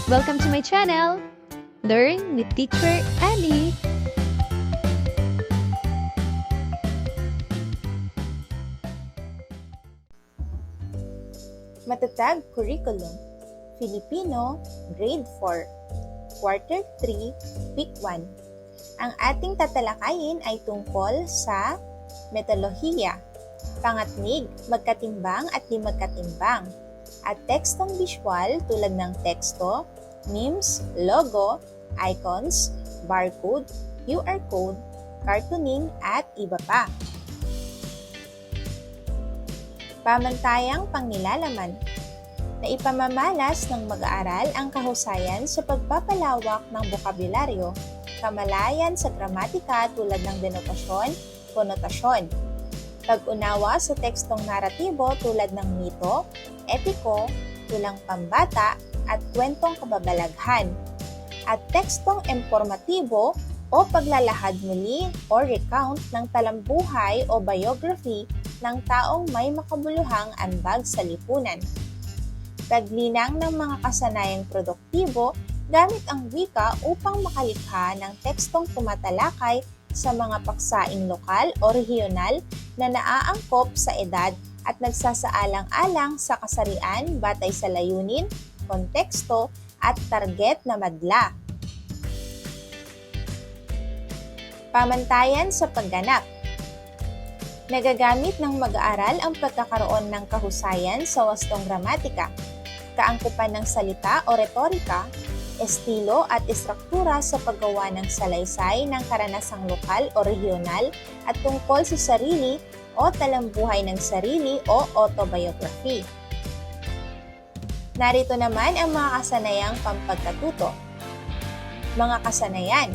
Welcome to my channel! Learn with Teacher Ali! Matatag Curriculum, Filipino, Grade 4, Quarter 3, Week 1. Ang ating tatalakayin ay tungkol sa metodolohiya, pangatnig, magkatimbang at di magkatimbang, at tekstong visual tulad ng teksto, memes, logo, icons, barcode, QR code, cartooning, at iba pa. Pamantayang pangnilalaman na ipamamalas ng mag-aaral ang kahusayan sa pagpapalawak ng bokabularyo, kamalayan sa gramatika tulad ng denotasyon, konotasyon, pag-unawa sa tekstong naratibo tulad ng mito, epiko, tulang pambata, at kwentong kababalaghan, at tekstong informatibo o paglalahad muli o recount ng talambuhay o biography ng taong may makabuluhang ambag sa lipunan. Paglinang ng mga kasanayang produktibo gamit ang wika upang makalikha ng tekstong tumatalakay sa mga paksaing lokal o regional na naaangkop sa edad at nagsasaalang-alang sa kasarian batay sa layunin, konteksto, at target na madla. Pamantayan sa pagganap. Nagagamit ng mag-aaral ang pagkakaroon ng kahusayan sa wastong gramatika, kaangkupan ng salita o retorika, estilo at istruktura sa paggawa ng salaysay ng karanasang lokal o regional at tungkol sa sarili o talambuhay ng sarili o autobiography. Narito naman ang mga kasanayang pampagkatuto. Mga kasanayan,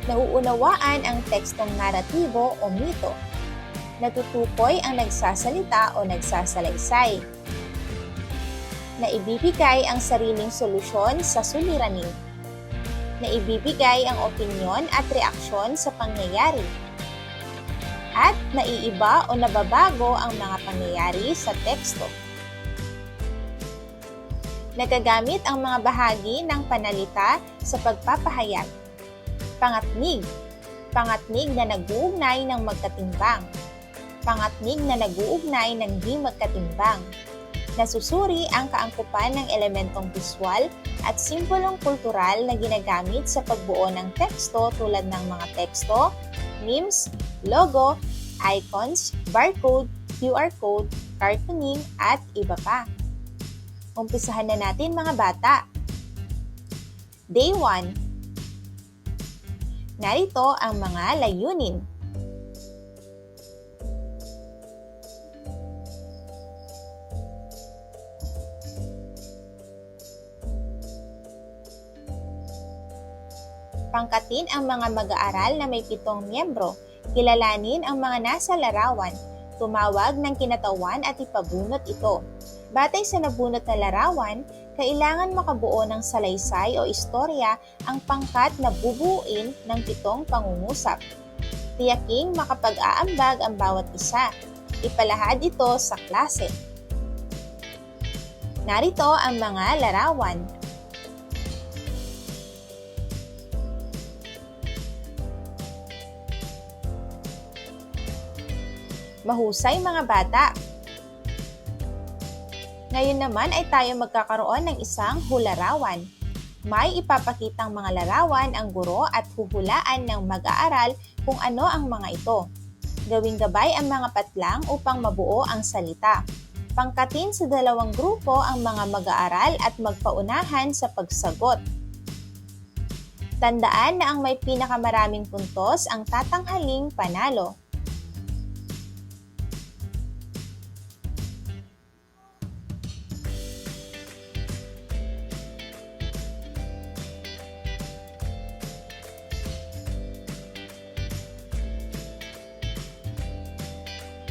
nauunawaan ang tekstong naratibo o mito, natutukoy ang nagsasalita o nagsasalaysay, naibibigay ang sariling solusyon sa suliranin, naibibigay ang opinyon at reaksyon sa pangyayari, at naiiba o nababago ang mga pangyayari sa teksto. Nagagamit ang mga bahagi ng panalita sa pagpapahayag. Pangatnig, pangatnig na nag-uugnay ng magkatimbang, pangatnig na nag-uugnay ng di magkatimbang. Nasusuri ang kaangkupan ng elementong visual at simbolong kultural na ginagamit sa pagbuo ng teksto tulad ng mga teksto, memes, logo, icons, barcode, QR code, cartooning, at iba pa. Umpisahan na natin mga bata. Day 1. Narito ang mga layunin. Pangkatin ang mga mag-aaral na may 7 miyembro. Kilalanin ang mga nasa larawan. Tumawag ng kinatawan at ipabunot ito. Batay sa nabunot na larawan, kailangan makabuo ng salaysay o istorya ang pangkat na bubuuin ng 7 pangungusap. Tiyaking makapag-aambag ang bawat isa. Ipalahad ito sa klase. Narito ang mga larawan. Mahusay mga bata! Ngayon naman ay tayo magkakaroon ng isang hularawan. May ipapakitang mga larawan ang guro at huhulaan ng mag-aaral kung ano ang mga ito. Gawing gabay ang mga patlang upang mabuo ang salita. Pangkatin sa 2 grupo ang mga mag-aaral at magpaunahan sa pagsagot. Tandaan na ang may pinakamaraming puntos ang tatanghaling panalo.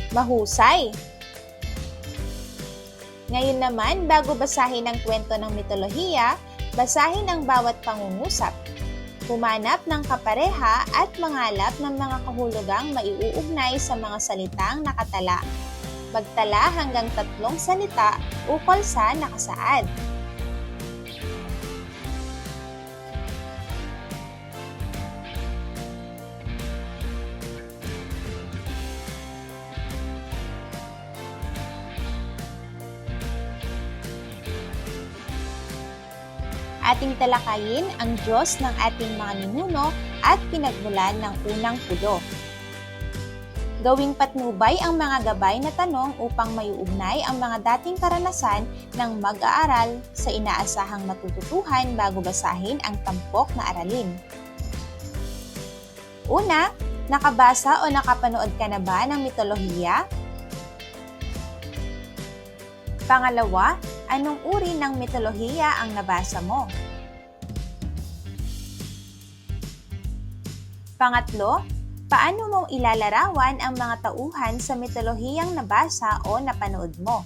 Mahusay! Ngayon naman, bago basahin ang kwento ng mitolohiya, basahin ang bawat pangungusap. Humanap ng kapareha at mangalap ng mga kahulugang maiuugnay sa mga salitang nakatala. Magtala hanggang 3 salita ukol sa nakasaad. Ating talakayin ang Diyos ng ating mga ninuno at pinagmulan ng unang pulo. Gawing patnubay ang mga gabay na tanong upang maiugnay ang mga dating karanasan ng mag-aaral sa inaasahang matututuhan bago basahin ang tampok na aralin. Una, nakabasa o nakapanood ka na ba ng mitolohiya? Pangalawa, anong uri ng mitolohiya ang nabasa mo? Pangatlo, paano mo ilalarawan ang mga tauhan sa mitolohiyang nabasa o napanood mo?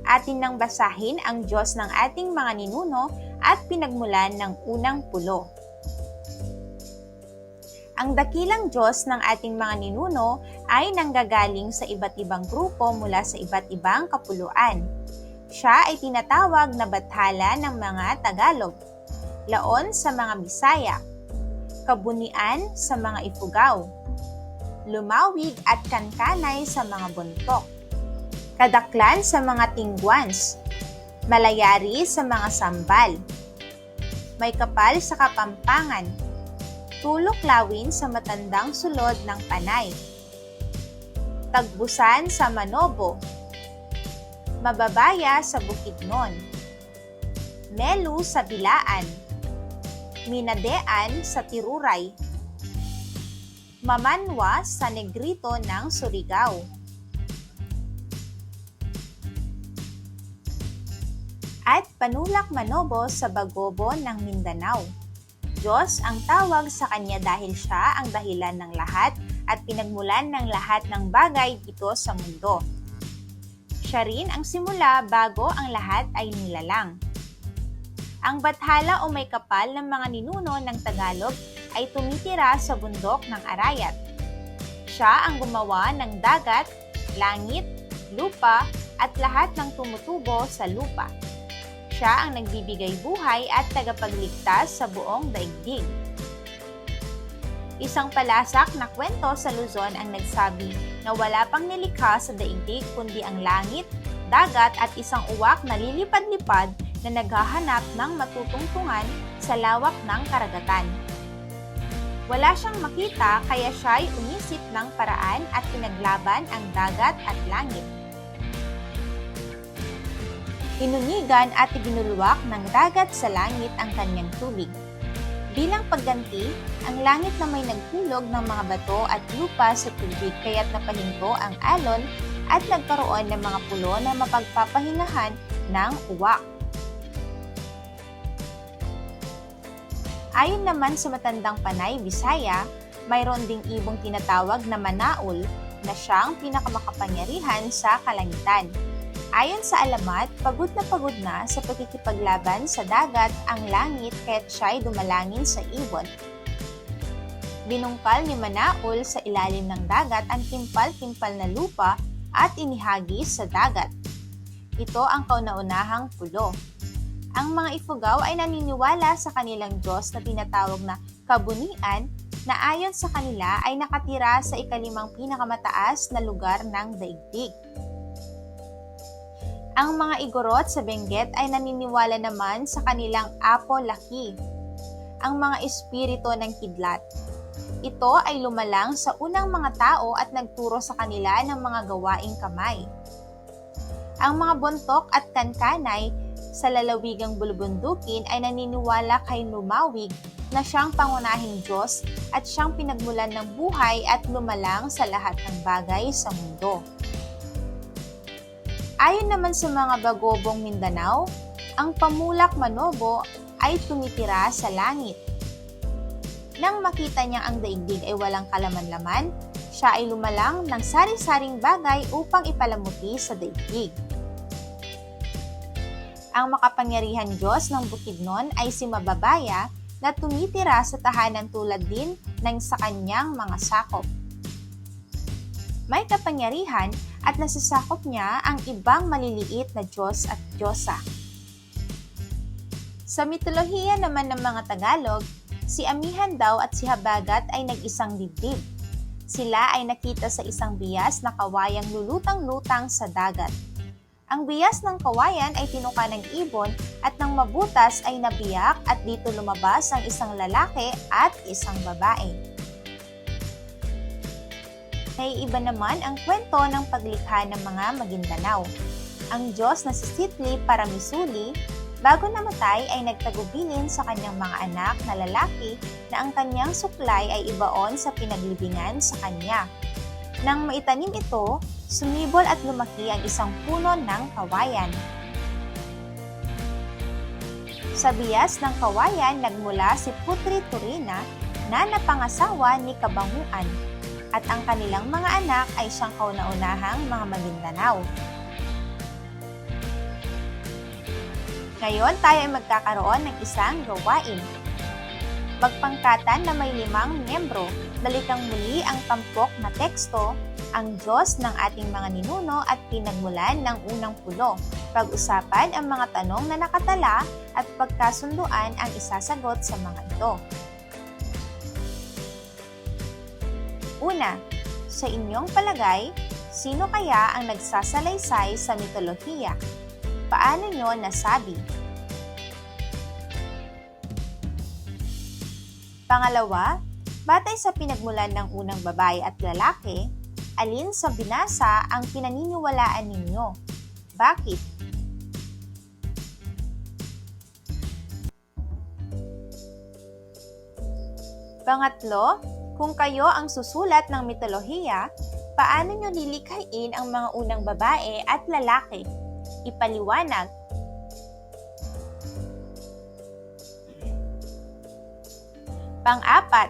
Atin nang basahin ang Diyos ng ating mga ninuno at pinagmulan ng unang pulo. Ang dakilang Diyos ng ating mga ninuno ay nanggagaling sa iba't ibang grupo mula sa iba't ibang kapuluan. Siya ay tinatawag na Bathala ng mga Tagalog, Laon sa mga Bisaya, Kabunian sa mga Ifugao, Lumawig at Kankanay sa mga Bontok, Kadaklan sa mga Tingguans, Malayari sa mga Sambal, May Kapal sa Kapampangan, Tulok-lawin sa matandang sulod ng Panay, Tagbusan sa Manobo, Mababaya sa Bukidnon, Melu sa Bilaan, Minadean sa Tiruray, Mamanwa sa Negrito ng Surigao, at Panulak Manobo sa Bagobo ng Mindanao. Diyos ang tawag sa kanya dahil siya ang dahilan ng lahat at pinagmulan ng lahat ng bagay dito sa mundo. Siya rin ang simula bago ang lahat ay nilalang. Ang Bathala o May Kapal ng mga ninuno ng Tagalog ay tumitira sa bundok ng Arayat. Siya ang gumawa ng dagat, langit, lupa at lahat ng tumutubo sa lupa. Siya ang nagbibigay buhay at tagapagligtas sa buong daigdig. Isang palasak na kwento sa Luzon ang nagsabi na wala pang nilikha sa daigdig kundi ang langit, dagat at isang uwak na lilipad-lipad na naghahanap ng matutungtungan sa lawak ng karagatan. Wala siyang makita kaya siya'y umisip ng paraan at pinaglaban ang dagat at langit. Inunigan at ibinulwak ng dagat sa langit ang kanyang tubig. Bilang pagganti, ang langit na may nagtulog ng mga bato at lupa sa tubig kaya't napahinto ang alon at nagkaroon ng mga pulo na mapagpapahingahan ng uwak. Ayon naman sa matandang Panay, Bisaya, mayroon ding ibong tinatawag na Manaul na siyang pinakamakapangyarihan sa kalangitan. Ayon sa alamat, pagod na sa pagkikipaglaban sa dagat ang langit kaya't siya'y dumalangin sa ibon. Binungkal ni Manaul sa ilalim ng dagat ang timpal-timpal na lupa at inihagis sa dagat. Ito ang kauna-unahang pulo. Ang mga Ifugao ay naniniwala sa kanilang Diyos na tinatawag na Kabunian na ayon sa kanila ay nakatira sa ikalimang pinakamataas na lugar ng daigdig. Ang mga Igorot sa Benguet ay naniniwala naman sa kanilang Apo Laki, ang mga espiritu ng kidlat. Ito ay lumalang sa unang mga tao at nagturo sa kanila ng mga gawaing kamay. Ang mga Bontok at Kankanay sa lalawigang bulubundukin ay naniniwala kay Lumawig na siyang pangunahing Diyos at siyang pinagmulan ng buhay at lumalang sa lahat ng bagay sa mundo. Ayon naman sa mga Bagobong Mindanao, ang Pamulak Manobo ay tumitira sa langit. Nang makita niya ang daigdig ay walang kalaman-laman, siya ay lumalang ng sari-saring bagay upang ipalamuti sa daigdig. Ang makapangyarihan Diyos ng Bukidnon ay si Mababaya na tumitira sa tahanan tulad din ng sa kanyang mga sakop. May kapangyarihan at nasasakop niya ang ibang maliliit na Diyos at Diyosa. Sa mitolohiya naman ng mga Tagalog, si Amihan daw at si Habagat ay nag-isang dibdib. Sila ay nakita sa isang bias na kawayang lulutang-lutang sa dagat. Ang bias ng kawayan ay tinuka ng ibon at ng mabutas ay nabiyak at dito lumabas ang isang lalaki at isang babae. Naiiba naman ang kwento ng paglikha ng mga Maguindanao. Ang Diyos na si Sitli Paramisuli, bago namatay ay nagtagubilin sa kanyang mga anak na lalaki na ang kanyang suklay ay ibaon sa pinaglibingan sa kanya. Nang maitanim ito, sumibol at lumaki ang isang puno ng kawayan. Sa bias ng kawayan nagmula si Putri Turina na napangasawa ni Kabanguan at ang kanilang mga anak ay siyang kauna-unahang mga Maguindanao. Ngayon tayo ay magkakaroon ng isang gawain. Magpangkatan na may 5 miyembro, balikang muli ang tampok na teksto, ang Diyos ng ating mga ninuno at pinagmulan ng unang pulo. Pag-usapan ang mga tanong na nakatala at pagkasunduan ang isasagot sa mga ito. Una, sa inyong palagay, sino kaya ang nagsasalaysay sa mitolohiya? Paano nyo nasabi? Pangalawa, batay sa pinagmulan ng unang babae at lalaki, alin sa binasa ang pinaniniwalaan ninyo? Bakit? Pangatlo, kung kayo ang susulat ng mitolohiya, paano nyo lilikhain ang mga unang babae at lalaki? Ipaliwanag. Pang-apat,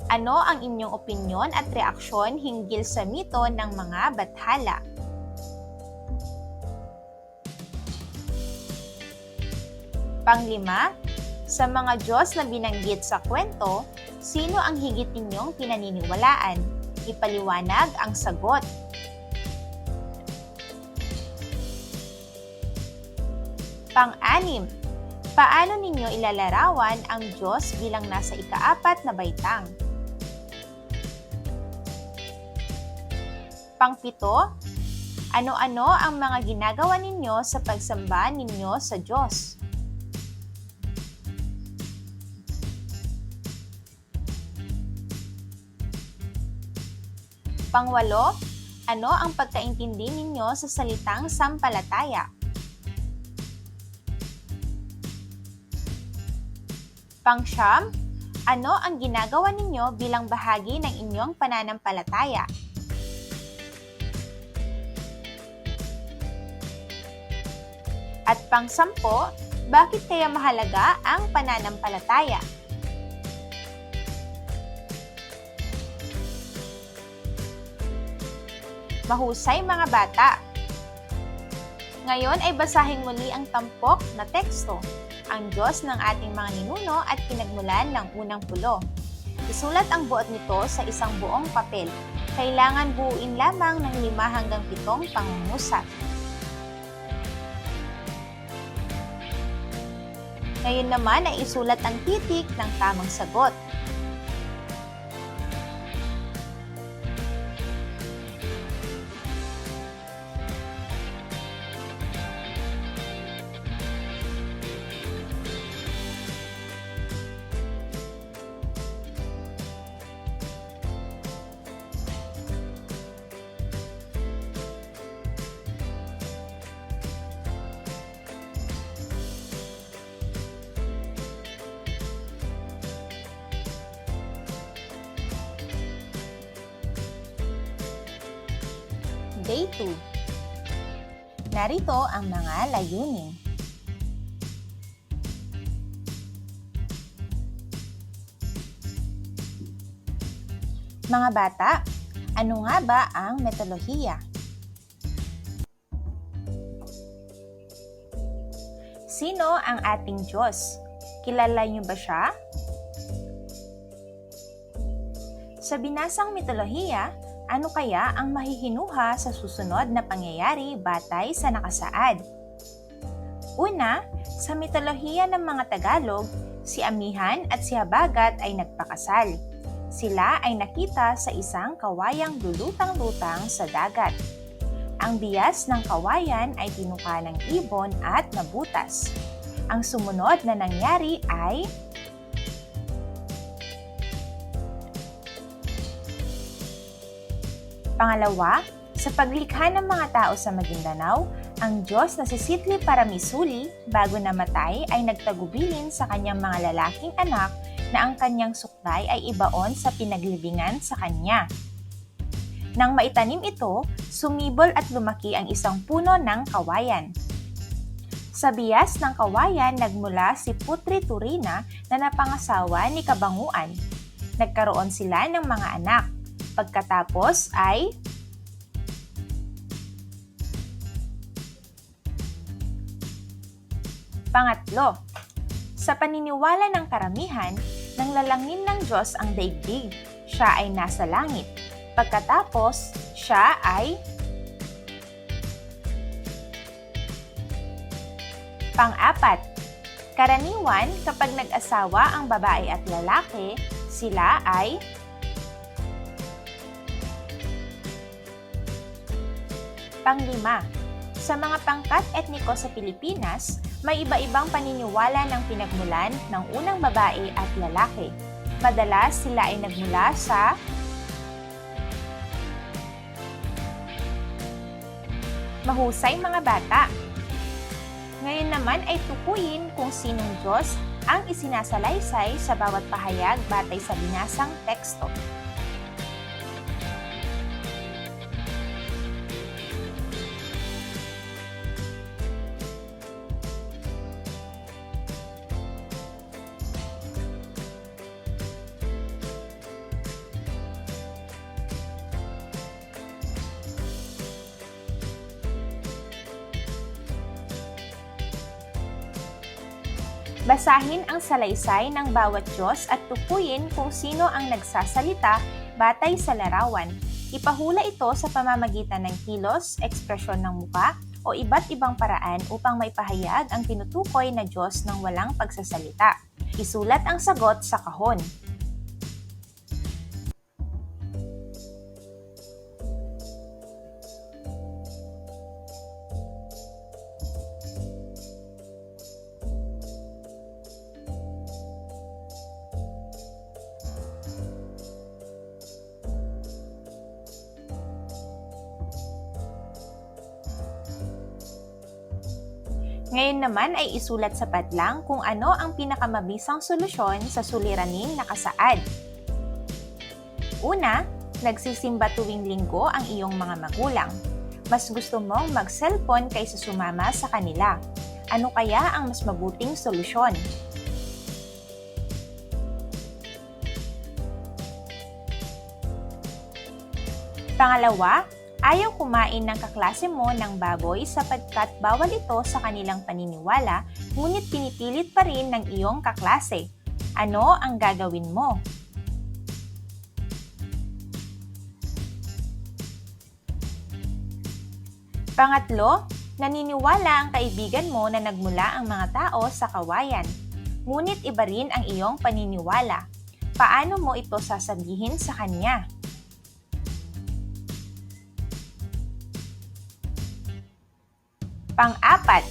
ano ang inyong opinyon at reaksyon hinggil sa mito ng mga bathala? Pang-lima, sa mga Diyos na binanggit sa kwento, sino ang higit ninyong pinaniniwalaan? Ipaliwanag ang sagot. Pang-anim, paano ninyo ilalarawan ang Diyos bilang nasa ika-4 na baitang? Pang-7, ano-ano ang mga ginagawa ninyo sa pagsamba ninyo sa Diyos? Pang-8, ano ang pagkaintindi ninyo sa salitang sampalataya? Pang-9, ano ang ginagawa ninyo bilang bahagi ng inyong pananampalataya? At pang-10, bakit kaya mahalaga ang pananampalataya? Mahusay mga bata! Ngayon ay basahin muli ang tampok na teksto, ang Diyos ng ating mga ninuno at pinagmulan ng unang pulo. Isulat ang buot nito sa isang buong papel. Kailangan buuin lamang ng 5 hanggang 7 pangungusap. Ngayon naman ay isulat ang titik ng tamang sagot. Day 2. Narito ang mga layunin. Mga bata, ano nga ba ang mitolohiya? Sino ang ating Diyos? Kilala niyo ba siya? Sa binasang mitolohiya, ano kaya ang mahihinuha sa susunod na pangyayari batay sa nakasaad? Una, sa mitolohiya ng mga Tagalog, si Amihan at si Habagat ay nagpakasal. Sila ay nakita sa isang kawayang lulutang-lutang sa dagat. Ang bias ng kawayan ay tinuka ng ibon at nabutas. Ang sumunod na nangyari ay pangalawa, sa paglikha ng mga tao sa Maguindanao, ang Diyos na si Sitli Paramisuli bago namatay ay nagtagubilin sa kanyang mga lalaking anak na ang kanyang suklay ay ibaon sa pinaglibingan sa kanya. Nang maitanim ito, sumibol at lumaki ang isang puno ng kawayan. Sa bias ng kawayan nagmula si Putri Turina na napangasawa ni Kabanguan. Nagkaroon sila ng mga anak. Pagkatapos ay pangatlo, sa paniniwala ng karamihan, nanglalangin ng Diyos ang daigdig. Siya ay nasa langit. Pagkatapos, siya ay pang-apat. Karaniwan, kapag nag-asawa ang babae at lalaki, sila ay pang-lima. Sa mga pangkat etniko sa Pilipinas, may iba-ibang paniniwala ng pinagmulan ng unang babae at lalaki. Madalas sila ay nagmula sa mahusay mga bata. Ngayon naman ay tukuyin kung sinong Diyos ang isinasalaysay sa bawat pahayag batay sa binasang teksto. Basahin ang salaysay ng bawat Diyos at tukuyin kung sino ang nagsasalita batay sa larawan. Ipahula ito sa pamamagitan ng kilos, ekspresyon ng muka, o iba't ibang paraan upang maipahayag ang tinutukoy na Diyos ng walang pagsasalita. Isulat ang sagot sa kahon. Ngayon naman ay isulat sa padlang kung ano ang pinakamabisang solusyon sa suliraning nakasaad. Una, nagsisimba tuwing linggo ang iyong mga magulang. Mas gusto mong mag-cellphone kaysa sumama sa kanila. Ano kaya ang mas mabuting solusyon? Pangalawa, ayaw kumain ng kaklase mo ng baboy sapagkat bawal ito sa kanilang paniniwala, ngunit pinipilit pa rin ng iyong kaklase. Ano ang gagawin mo? Pangatlo, naniniwala ang kaibigan mo na nagmula ang mga tao sa kawayan, ngunit iba rin ang iyong paniniwala. Paano mo ito sasabihin sa kanya? Pang-apat,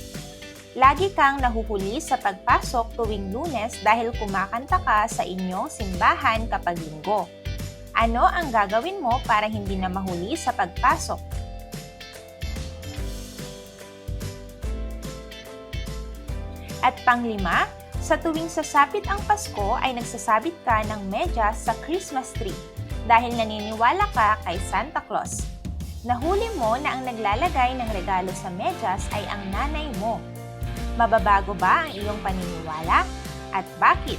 lagi kang nahuhuli sa pagpasok tuwing Lunes dahil kumakanta ka sa inyong simbahan kapag linggo. Ano ang gagawin mo para hindi na mahuli sa pagpasok? At pang-lima, sa tuwing sasapit ang Pasko ay nagsasabit ka ng medyas sa Christmas tree dahil naniniwala ka kay Santa Claus. Nahuli mo na ang naglalagay ng regalo sa medyas ay ang nanay mo. Mababago ba ang iyong paniniwala? At bakit?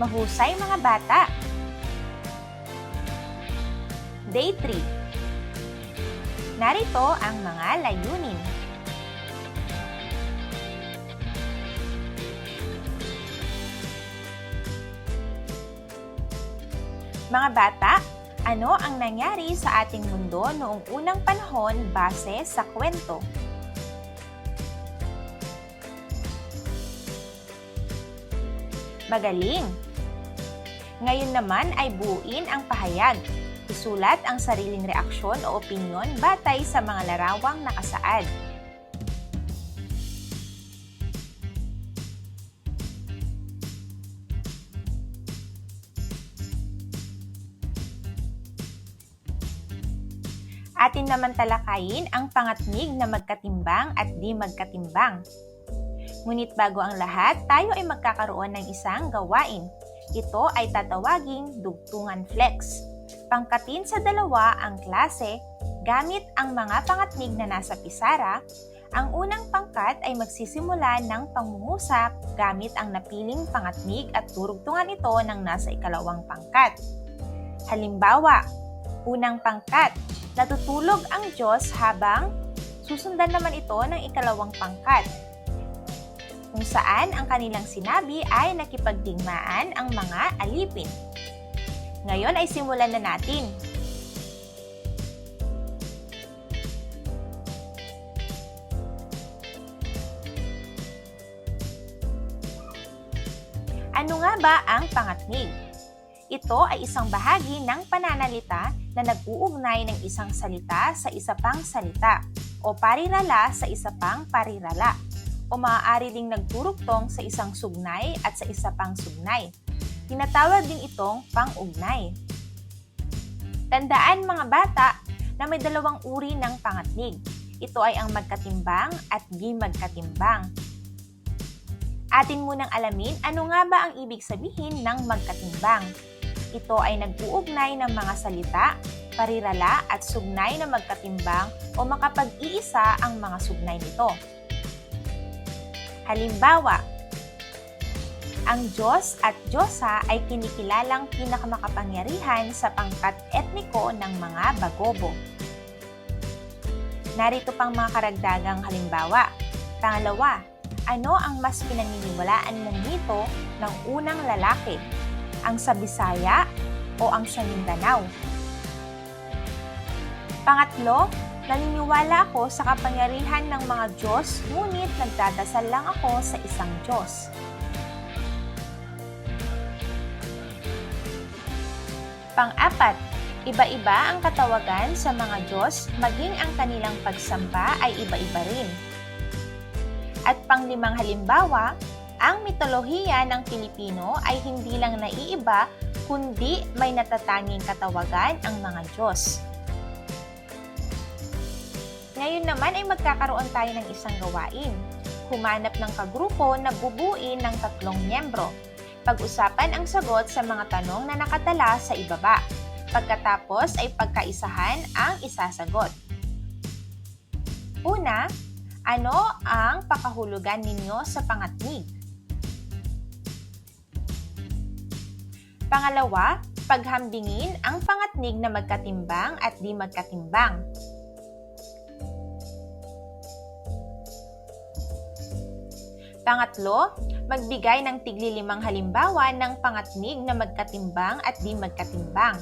Mahusay mga bata! Day 3. Narito ang mga layunin. Mga bata, ano ang nangyari sa ating mundo noong unang panahon base sa kwento? Magaling! Ngayon naman ay buuin ang pahayag. Isulat ang sariling reaksyon o opinyon batay sa mga larawang nakasaad. Atin naman talakayin ang pangatnig na magkatimbang at di magkatimbang. Ngunit bago ang lahat, tayo ay magkakaroon ng isang gawain. Ito ay tatawaging dugtungan flex. Pangkatin sa dalawa ang klase gamit ang mga pangatnig na nasa pisara. Ang unang pangkat ay magsisimula ng pangungusap gamit ang napiling pangatnig at turugtungan ito ng nasa ikalawang pangkat. Halimbawa, unang pangkat, natutulog ang Diyos habang susundan naman ito ng ikalawang pangkat, kung saan ang kanilang sinabi ay nakipagdigmaan ang mga alipin. Ngayon ay simulan na natin. Ano nga ba ang pangatnig? Ito ay isang bahagi ng pananalita na nag-uugnay ng isang salita sa isa pang salita o parirala sa isa pang parirala o maaari ding nagturugtong sa isang sugnay at sa isa pang sugnay. Tinatawag din itong pang-ugnay. Tandaan mga bata na may dalawang uri ng pangatnig. Ito ay ang magkatimbang at di magkatimbang. Atin munang alamin ano nga ba ang ibig sabihin ng magkatimbang. Ito ay nag-uugnay ng mga salita, parirala at sugnay na magkatimbang o makapag-iisa ang mga sugnay nito. Halimbawa, ang Diyos at Diyosa ay kinikilalang pinakamakapangyarihan sa pangkat etniko ng mga Bagobo. Narito pang mga karagdagang halimbawa. Pangalawa, ano ang mas pinaniniwalaan ng mito ng unang lalaki? Ang sa Bisaya o ang sa Mindanao? Pangatlo, naniniwala ako sa kapangyarihan ng mga Diyos, ngunit nagdadasal lang ako sa isang Diyos. Pang-apat, iba-iba ang katawagan sa mga Diyos, maging ang kanilang pagsamba ay iba-iba rin. At panglimang halimbawa, ang mitolohiya ng Pilipino ay hindi lang naiiba, kundi may natatanging katawagan ang mga Diyos. Ngayon naman ay magkakaroon tayo ng isang gawain. Humanap ng kagrupo na bubuin ng 3 miyembro. Pag-usapan ang sagot sa mga tanong na nakatala sa ibaba. Pagkatapos ay pagkaisahan ang isasagot. Una, ano ang pakahulugan ninyo sa pangatnig? Pangalawa, paghambingin ang pangatnig na magkatimbang at di magkatimbang. Pangatlo, magbigay ng tigli 5 halimbawa ng pangatnig na magkatimbang at di magkatimbang.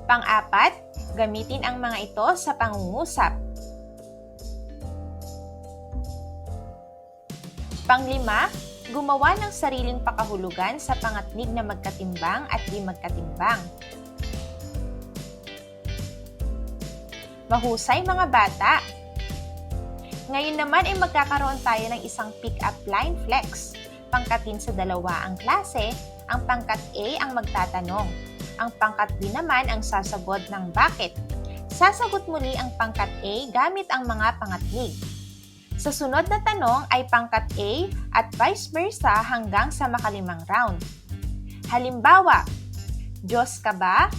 Pang-apat, gamitin ang mga ito sa pangungusap. Pang-5, gumawa ng sariling pakahulugan sa pangatnig na magkatimbang at di magkatimbang. Mahusay mga bata! Ngayon naman ay magkakaroon tayo ng isang pick-up line flex. Pangkatin sa dalawa ang klase, ang pangkat A ang magtatanong. Ang pangkat B naman ang sasagot ng bakit. Sasagot muli ang pangkat A gamit ang mga pangatnig. Sa sunod na tanong ay pangkat A at vice versa hanggang sa makalimang round. Halimbawa, Diyos ka ba?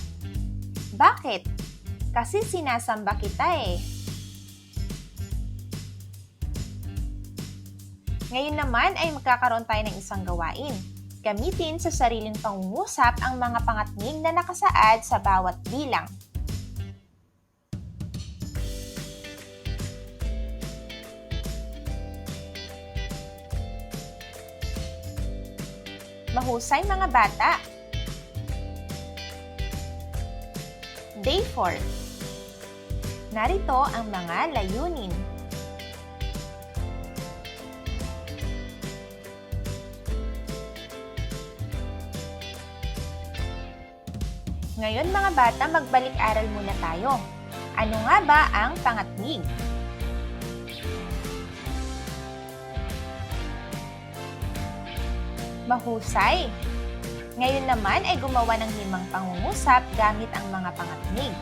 Bakit? Kasi sinasamba kita eh. Ngayon naman ay magkakaroon tayo ng isang gawain. Gamitin sa sariling pangungusap ang mga pangatnig na nakasaad sa bawat bilang. Mahusay mga bata! Day 4. Narito ang mga layunin. Ngayon mga bata, magbalik-aral muna tayo. Ano nga ba ang pangatnig? Mahusay! Ngayon naman ay gumawa ng 5 pangungusap gamit ang mga pangatnig.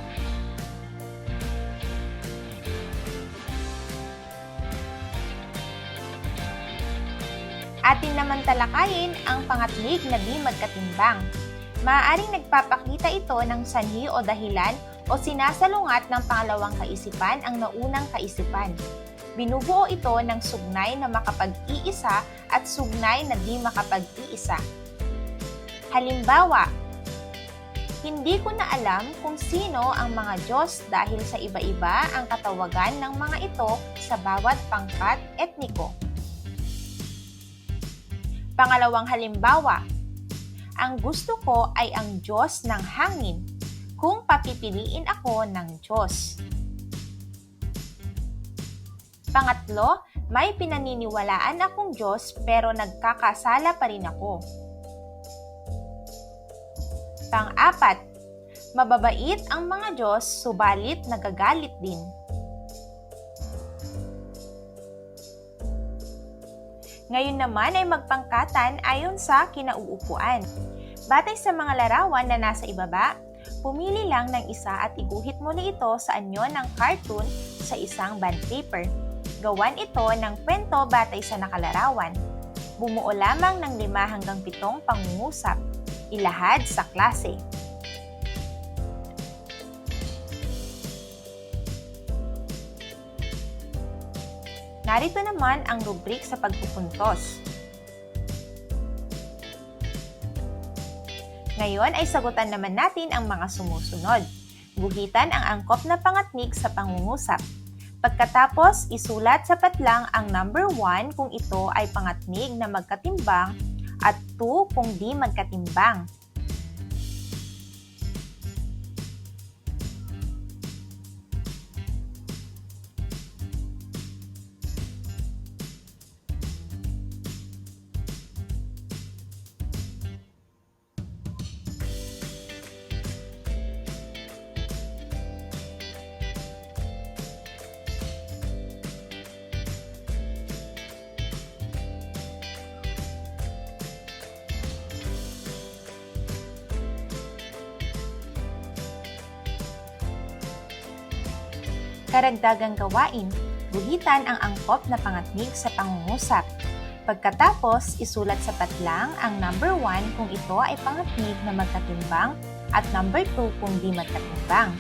Atin naman talakayin ang pangatnig na di magkatimbang. Maaaring nagpapakita ito ng sanhi o dahilan o sinasalungat ng pangalawang kaisipan ang naunang kaisipan. Binubuo ito ng sugnay na makapag-iisa at sugnay na di makapag-iisa. Halimbawa, hindi ko na alam kung sino ang mga Diyos dahil sa iba-iba ang katawagan ng mga ito sa bawat pangkat etniko. Pangalawang halimbawa, ang gusto ko ay ang Diyos ng hangin kung papipiliin ako ng Diyos. Pangatlo, may pinaniniwalaan akong Diyos pero nagkakasala pa rin ako. Pang-apat, mababait ang mga Diyos subalit nagagalit din. Ngayon naman ay magpangkatan ayon sa kinauupuan. Batay sa mga larawan na nasa ibaba, pumili lang ng isa at iguhit muli ito sa anyo ng cartoon sa isang bond paper. Gawan ito ng kwento batay sa nakalarawan. Bumuo lamang ng 5 hanggang 7 pangungusap. Ilahad sa klase. Narito naman ang rubrik sa pagpupuntos. Ngayon ay sagutan naman natin ang mga sumusunod. Guhitan ang angkop na pangatnig sa pangungusap. Pagkatapos, isulat sa patlang ang number 1 kung ito ay pangatnig na magkatimbang at 2 kung di magkatimbang. Karagdagang gawain, guhitan ang angkop na pangatnig sa pangungusap. Pagkatapos, isulat sa patlang ang number 1 kung ito ay pangatnig na magkatimbang at number 2 kung di magkatimbang.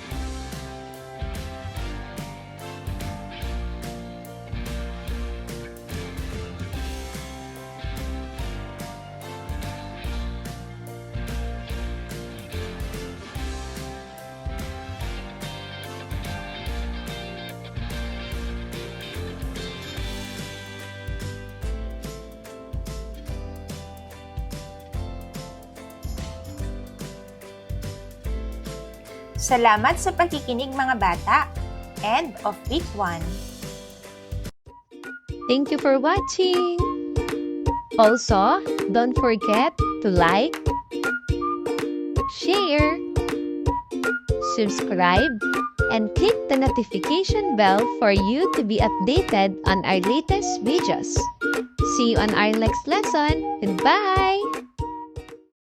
Salamat sa pakikinig mga bata. End of week 1. Thank you for watching! Also, don't forget to like, share, subscribe, and click the notification bell for you to be updated on our latest videos. See you on our next lesson. Goodbye!